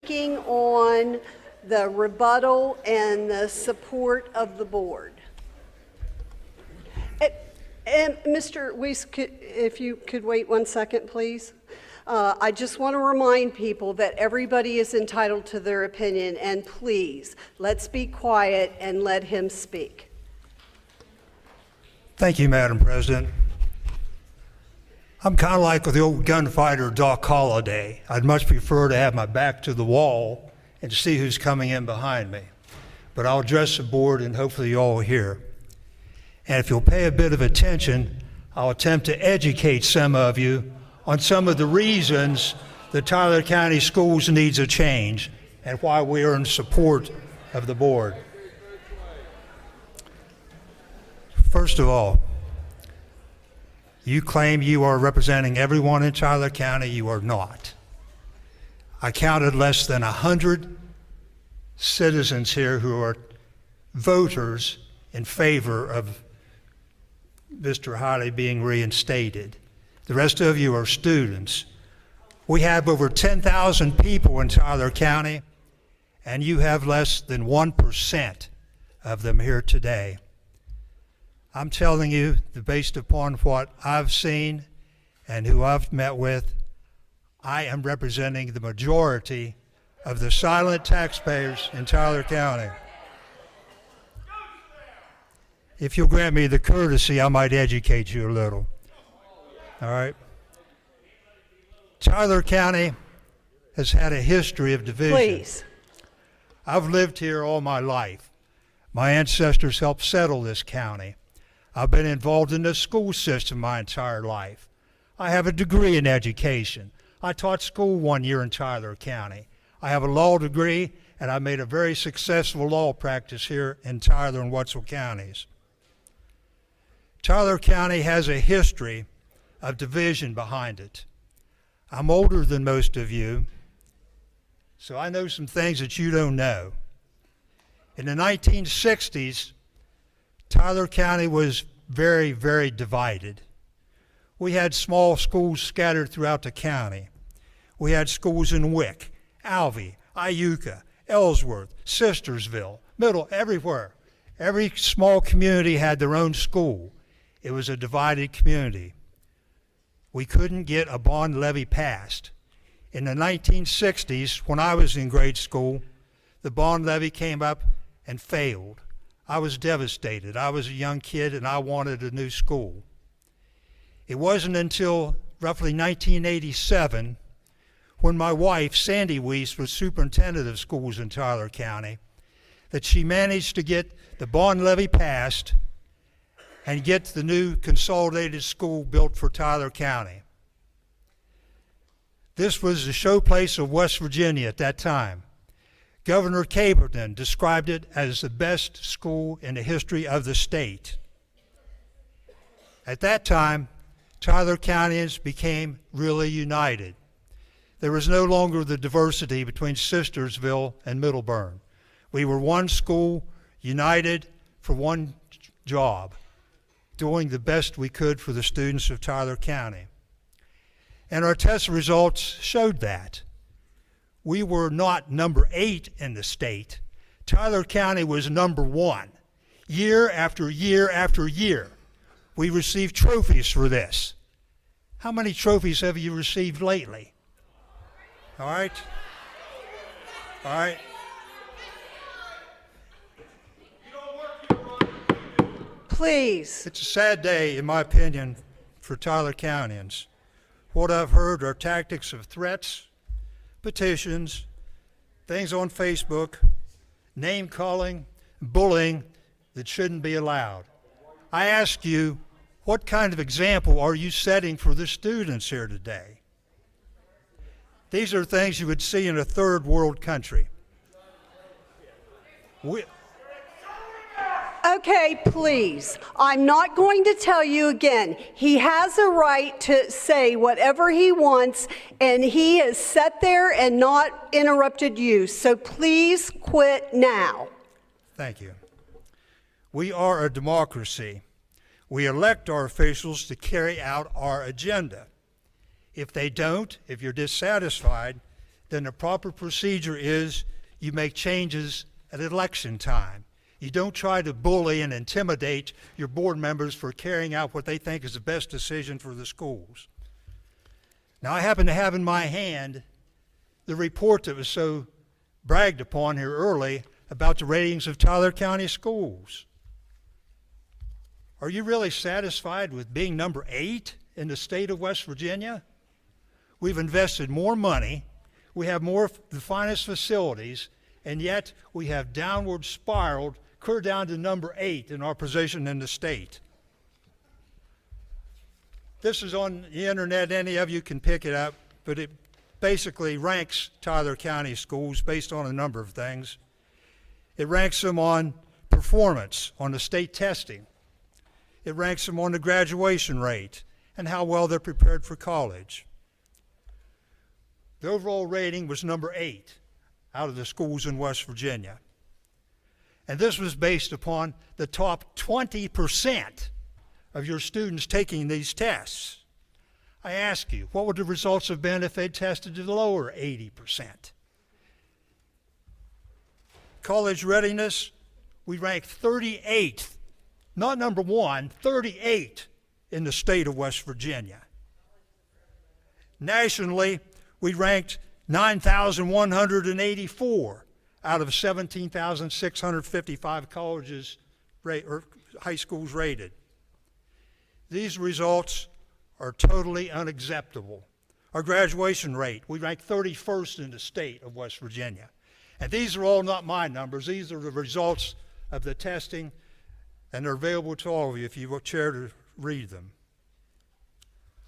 speaking on the rebuttal and the support of the board. And Mr. Weese, if you could wait 1 second, please. I just want to remind people that everybody is entitled to their opinion, and please, let's be quiet and let him speak. Thank you, Madam President. I'm kind of like the old gunfighter Doc Holliday. I'd much prefer to have my back to the wall and to see who's coming in behind me. But I'll address the board and hopefully you all will hear. And if you'll pay a bit of attention, I'll attempt to educate some of you on some of the reasons the Tyler County Schools needs a change and why we are in support of the board. First of all, you claim you are representing everyone in Tyler County. You are not. I counted less than 100 citizens here who are voters in favor of Mr. Highley being reinstated. The rest of you are students. We have over 10,000 people in Tyler County, and you have less than 1% of them here today. I'm telling you, based upon what I've seen and who I've met with, I am representing the majority of the silent taxpayers in Tyler County. If you'll grant me the courtesy, I might educate you a little. All right? Tyler County has had a history of division. Please. I've lived here all my life. My ancestors helped settle this county. I've been involved in the school system my entire life. I have a degree in education. I taught school 1 year in Tyler County. I have a law degree, and I made a very successful law practice here in Tyler and Wetzel counties. Tyler County has a history of division behind it. I'm older than most of you, so I know some things that you don't know. In the 1960s, Tyler County was very, very divided. We had small schools scattered throughout the county. We had schools in Wick, Alvey, Iuka, Ellsworth, Sistersville, Middle, everywhere. Every small community had their own school. It was a divided community. We couldn't get a bond levy passed. In the 1960s, when I was in grade school, the bond levy came up and failed. I was devastated. I was a young kid and I wanted a new school. It wasn't until roughly 1987 when my wife, Sandy Weese, was superintendent of schools in Tyler County that she managed to get the bond levy passed and get the new consolidated school built for Tyler County. This was the showplace of West Virginia at that time. Governor Caperton described it as the best school in the history of the state. At that time, Tyler Countyans became really united. There was no longer the diversity between Sistersville and Middleburn. We were one school, united for one job, doing the best we could for the students of Tyler County. And our test results showed that. We were not number 8 in the state. Tyler County was number 1. Year after year after year, we received trophies for this. How many trophies have you received lately? All right? All right? Please. It's a sad day, in my opinion, for Tyler Countyans. What I've heard are tactics of threats, petitions, things on Facebook, name-calling, bullying that shouldn't be allowed. I ask you, what kind of example are you setting for the students here today? These are things you would see in a third world country. Okay, please. I'm not going to tell you again. He has a right to say whatever he wants, and he has sat there and not interrupted you. So please quit now. Thank you. We are a democracy. We elect our officials to carry out our agenda. If they don't, if you're dissatisfied, then the proper procedure is you make changes at election time. You don't try to bully and intimidate your board members for carrying out what they think is the best decision for the schools. Now, I happen to have in my hand the report that was so bragged upon here early about the ratings of Tyler County schools. Are you really satisfied with being number 8 in the state of West Virginia? We've invested more money, we have the finest facilities, and yet we have downward spiraled clear down to number 8 in our position in the state. This is on the internet, any of you can pick it up, but it basically ranks Tyler County schools based on a number of things. It ranks them on performance, on the state testing. It ranks them on the graduation rate and how well they're prepared for college. The overall rating was number 8 out of the schools in West Virginia. And this was based upon the top 20% of your students taking these tests. I ask you, what would the results have been if they'd tested to the lower 80%? College readiness, we ranked 38th, not number 1, 38 in the state of West Virginia. Nationally, we ranked 9,184 out of 17,655 colleges or high schools rated. These results are totally unacceptable. Our graduation rate, we ranked 31st in the state of West Virginia. And these are all not my numbers. These are the results of the testing, and they're available to all of you if you will care to read them.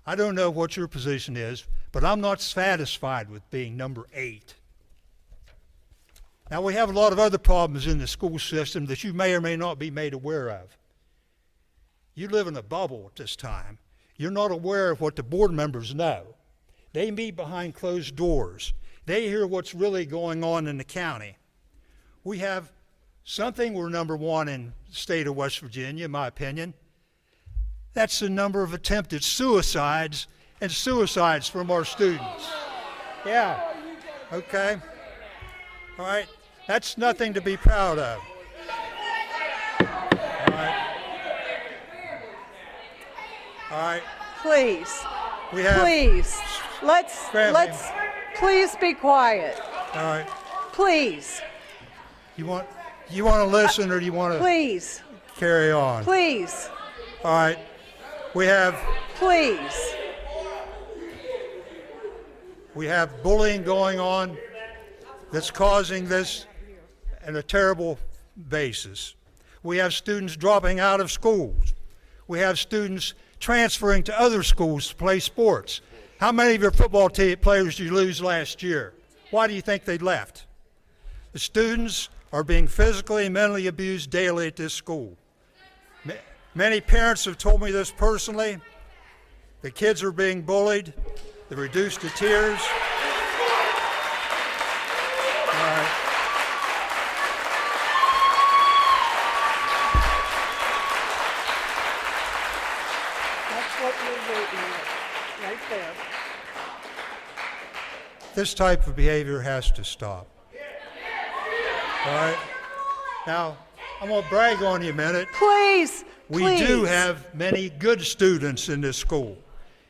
I don't know what your position is, but I'm not satisfied with being number 8. Now, we have a lot of other problems in the school system that you may or may not be made aware of. You live in a bubble at this time. You're not aware of what the board members know. They meet behind closed doors. They hear what's really going on in the county. We have something, we're number 1 in the state of West Virginia, in my opinion. That's the number of attempted suicides and suicides from our students. Yeah, okay. All right, that's nothing to be proud of. All right. All right. Please, We have, please, let's, please be quiet. all right. Please, You want to listen or do you want to please, carry on? please, All right. We have bullying going on that's causing this on a terrible basis. We have students dropping out of schools. We have students transferring to other schools to play sports. How many of your football players did you lose last year? Why do you think they left? The students are being physically and mentally abused daily at this school. Many parents have told me this personally. The kids are being bullied. They're reduced to tears. All right. that's what we're voting on, right there. This type of behavior has to stop. All right. Now, I'm going to brag on you a minute. Please, We please. do have many good students in this school.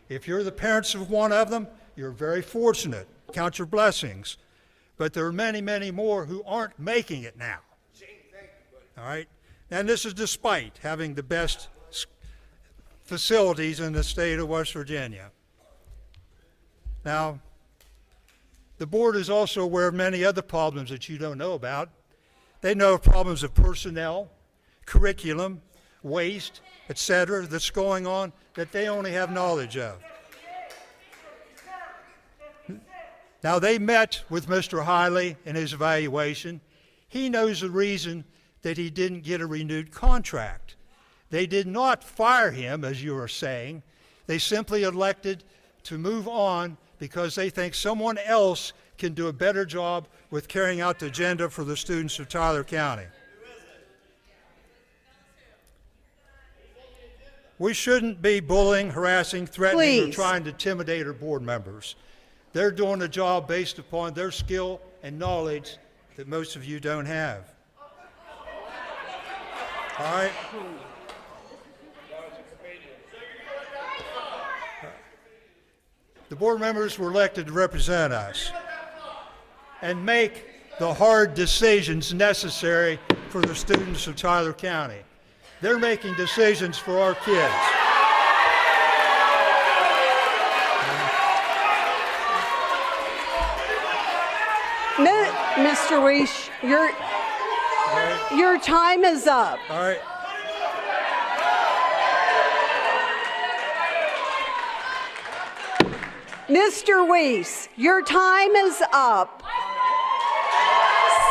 If you're the parents of one of them, you're very fortunate. Count your blessings. But there are many, many more who aren't making it now. All right? And this is despite having the best facilities in the state of West Virginia. Now, the board is also aware of many other problems that you don't know about. They know of problems of personnel, curriculum, waste, etc., that's going on that they only have knowledge of. Now, they met with Mr. Highley in his evaluation. He knows the reason that he didn't get a renewed contract. They did not fire him, as you are saying. They simply elected to move on because they think someone else can do a better job with carrying out the agenda for the students of Tyler County. We shouldn't be bullying, harassing, threatening, or Please. trying to intimidate our board members. They're doing the job based upon their skill and knowledge that most of you don't have. All right? The board members were elected to represent us and make the hard decisions necessary for the students of Tyler County. They're making decisions for our kids. Mr. Weese, your time is up. All right. Mr. Weese, your time is up.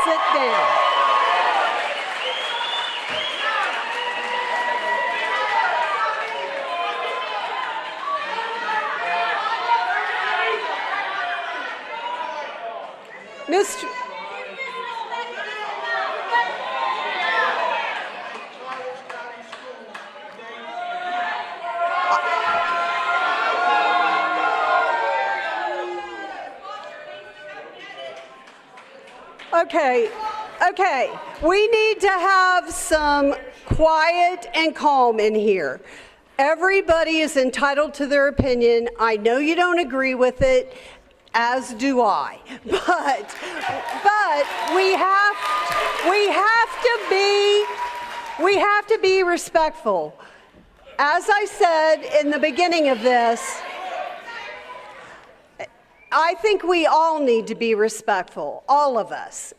Sit down. Mr. Okay, we need to have some quiet and calm in here. Everybody is entitled to their opinion. I know you don't agree with it, as do I. But we have to be respectful. As I said in the beginning of this, I think we all need to be respectful, all of us.